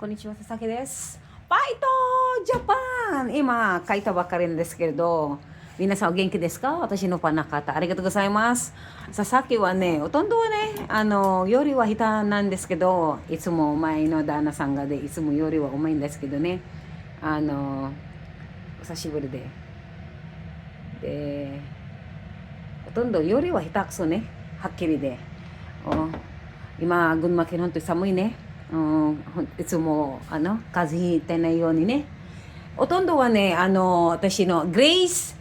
こんにちは、佐々木です。ファイトジャパン今、書いたばかりなんですけれど、皆さんお元気ですか？私のファンの方、ありがとうございます。佐々木はね、ほとんどはね、料理は下手なんですけど、いつも前の旦那さんがで、いつも料理はうまいんですけどね、お久しぶりで。で、ほとんど料理は下手くそね、はっきりで。お今、群馬県本当に寒いね。いつも、風邪ひいてないようにね。ほとんどはね、私のGrace,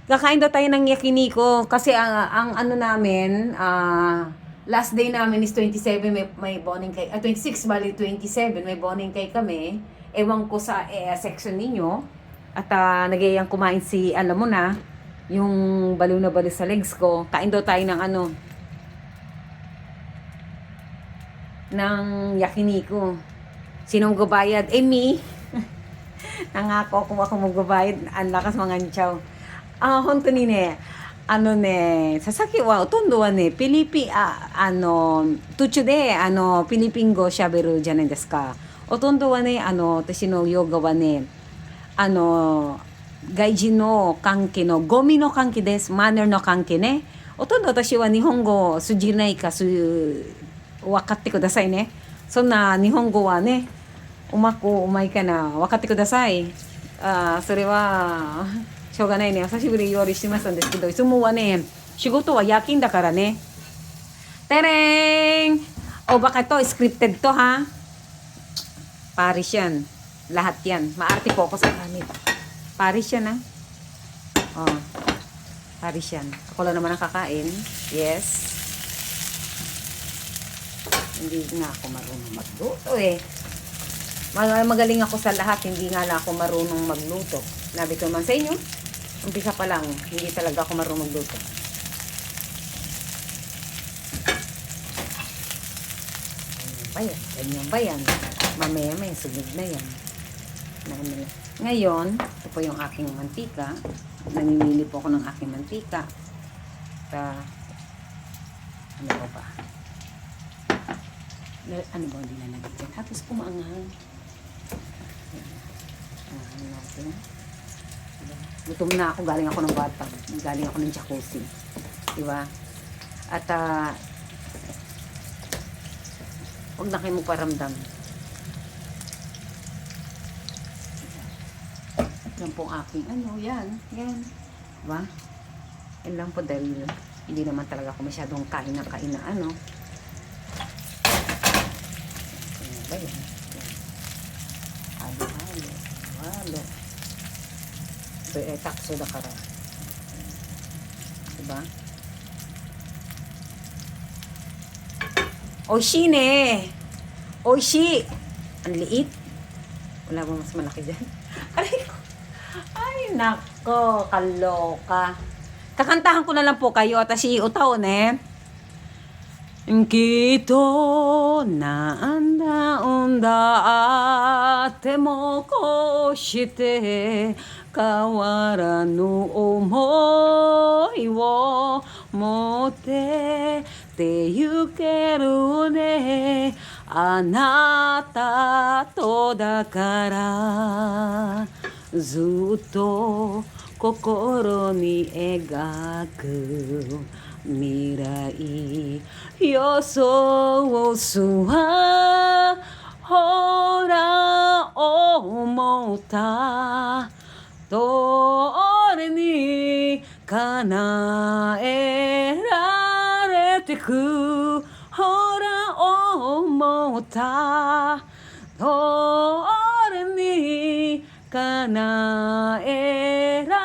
kakain daw tayo ng yakiniko kasi ang ano namin, last day namin is 27, may bonding kay, 26, bali 27, may bonding kay kami. Ewan ko sa section ninyo. At nagayang kumain si, alam mo na, yung baliw na baliw sa legs ko. Kain daw tayo ng yakiniko. Sinong gabayad? Me. Nangako kung ako magbabayad. Ang lakas mga nchaw. 本当にね、佐々木はほとんどはね、途中で、フィリピン語を喋るじゃないですか。ほとんどはね、私のヨガはね、外人の関係の、ゴミの関係です。マナーの関係ね。ほとんど私は日本語通じないか、分かってくださいね。そんな日本語はね、うまいかな、分かってください。それは、しょうがないね。久しぶりに料理してますんですけど、いつもはね、仕事は夜勤だからね。てれーん! O baka to, scripted to ha? Paris yan. Lahat yan. Maarte po ako sa gamit. Paris yan ha? Oh, Paris yan. Ako lang naman ang kakain. Yes. Hindi nga ako marunong magluto eh. Magaling ako sa lahat, hindi nga lang ako marunong magluto. Nabi ko man sa inyo, umpisa pa lang, hindi talaga ako marunong magluto. Ganyan ba yan? Mamaya may sunod na yan. Ngayon, ito po yung aking mantika. Namimili po ako ng aking mantika. Ano ba? Ano ba hindi na nagigyan? Tapos kumaanghang. Anghang natin. Gutom na ako, galing ako ng batang. Galing ako ng jacuzzi. Diba? At, huwag na kayo magparamdam. Yan po ang aking, yan. Diba? Yan lang po dahil hindi naman talaga ako masyadong kain na ba yan? Halo. Ito ay takso da kara. Diba? Oishi ne! Oishi! Ang liit. Wala ba mas malaki dyan? Ay, nako, kaloka. Kakantahan ko na lang po kayo. Atashi utaw ne. きっとなんだあってもこうして変わらぬ思いを持っててゆけるねあなたとだからずっと心に描く未来予想すはほら思った通りに叶えられてくほら思った通りに叶えら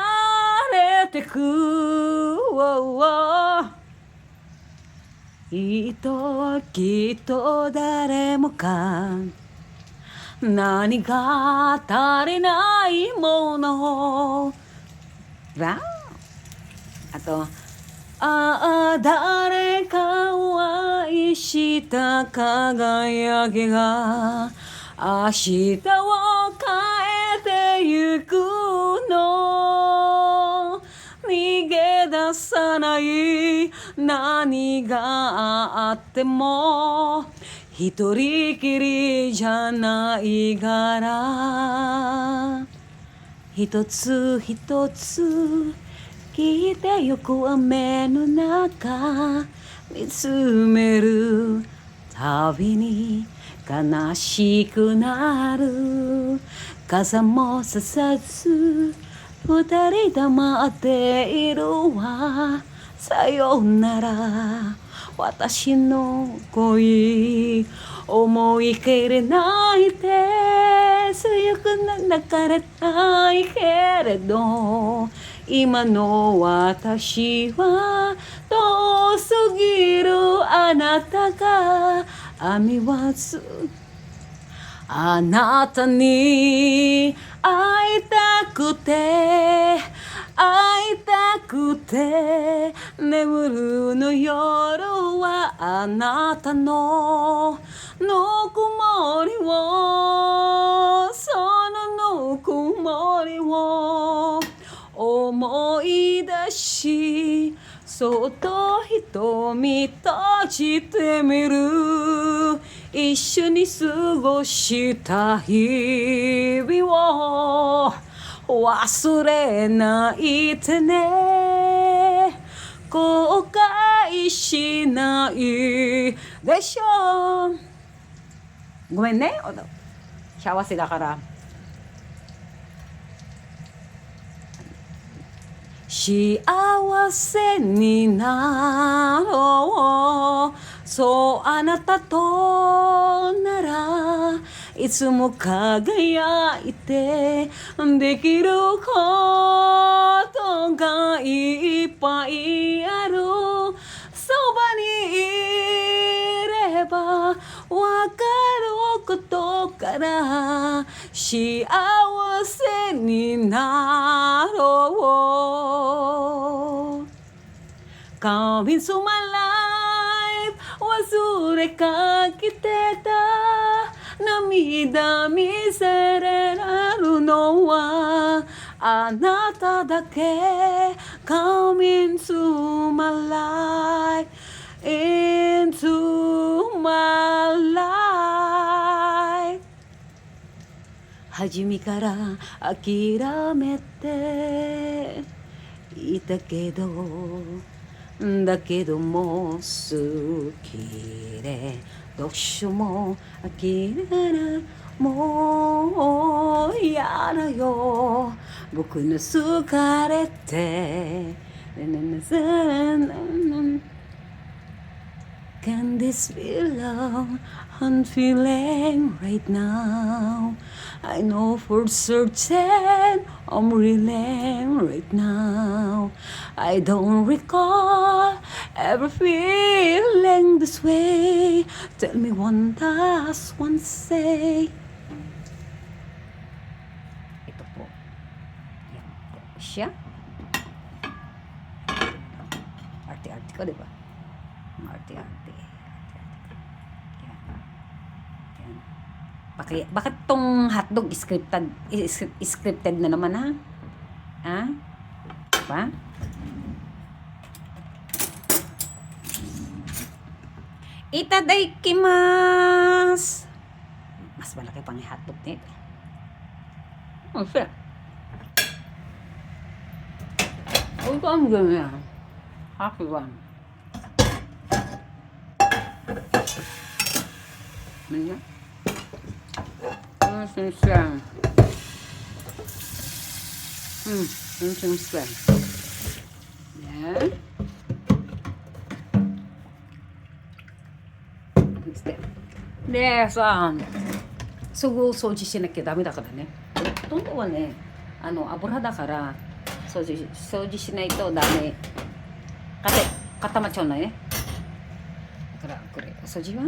れてくきっと誰もが何が足りないものわあと誰かを愛した輝きが明日を変えてゆくの逃げ出さない何があっても一人きりじゃないから一つ一つ聞いてゆく雨の中見つめるたびに悲しくなる傘もささず二人黙っているわさよなら私の恋思い切れないで強く泣かれたいけれど今の私は遠すぎるあなたが編みわずあなたに会いたくて会いたくて眠るの夜はあなたのぬくもりをそのぬくもりを思い出しそっと瞳閉じてみる一緒に過ごした日々を忘れないでね後悔しないでしょうごめんね幸せだから幸せになろうそうあなたとならいつも輝いてできることがいっぱいあるそばにいればわかることから幸せになろう Come into my life 忘れかけてた涙見せれるのはあなただけ Come into my life into my life 初めから諦めていたけどだけどもう好きで読書も飽きれないもう嫌だよ僕の疲れてCan this be love I'm feeling right now I know for certain I'm reeling right now I don't recall ever feeling this way Tell me one last one say Ito po yan po siya arte-arte ko diba arte-arte bakit tong hotdog scripted na naman ha? Ha? Diba? Itadakimasu! Mas malaki pang hotdog nito. Oh, shit. Oh, ito ang ganyan. Happy one. Ganyan. Siya. Siya. Yan.でさ、すぐ掃除しなきゃダメだからね。ほとんどはね、油だから掃除しないとダメ。固まっちゃうんだね。だからこれ掃除は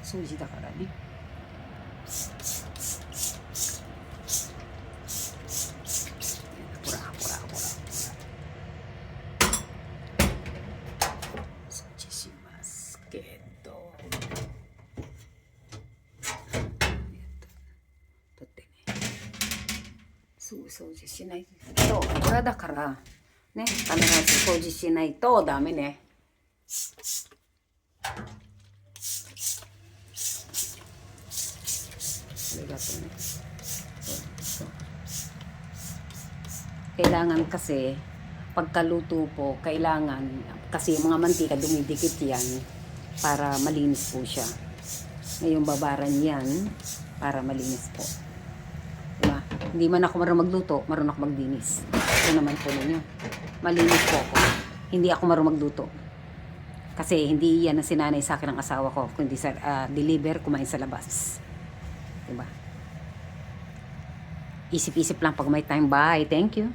掃除だからね。ほら。掃除しますけど。だってね、すぐ掃除しないと油だからね、必ず掃除しないとダメね。ありがとうね。そう。Kailangan kasi, pagkaluto po, kailangan, kasi yung mga mantika dumidikit yan, para malinis po siya. Ngayon babaran yan, para malinis po. Diba? Hindi man ako marunong magluto, marunong ako magdinis. Ito naman po ninyo. Malinis po ako. Hindi ako marunong magluto. Kasi hindi yan ang sinanay sa akin ng asawa ko, kundi sa deliver, kumain sa labas. Diba? Isip-isip lang pag may time. Bye. Thank you.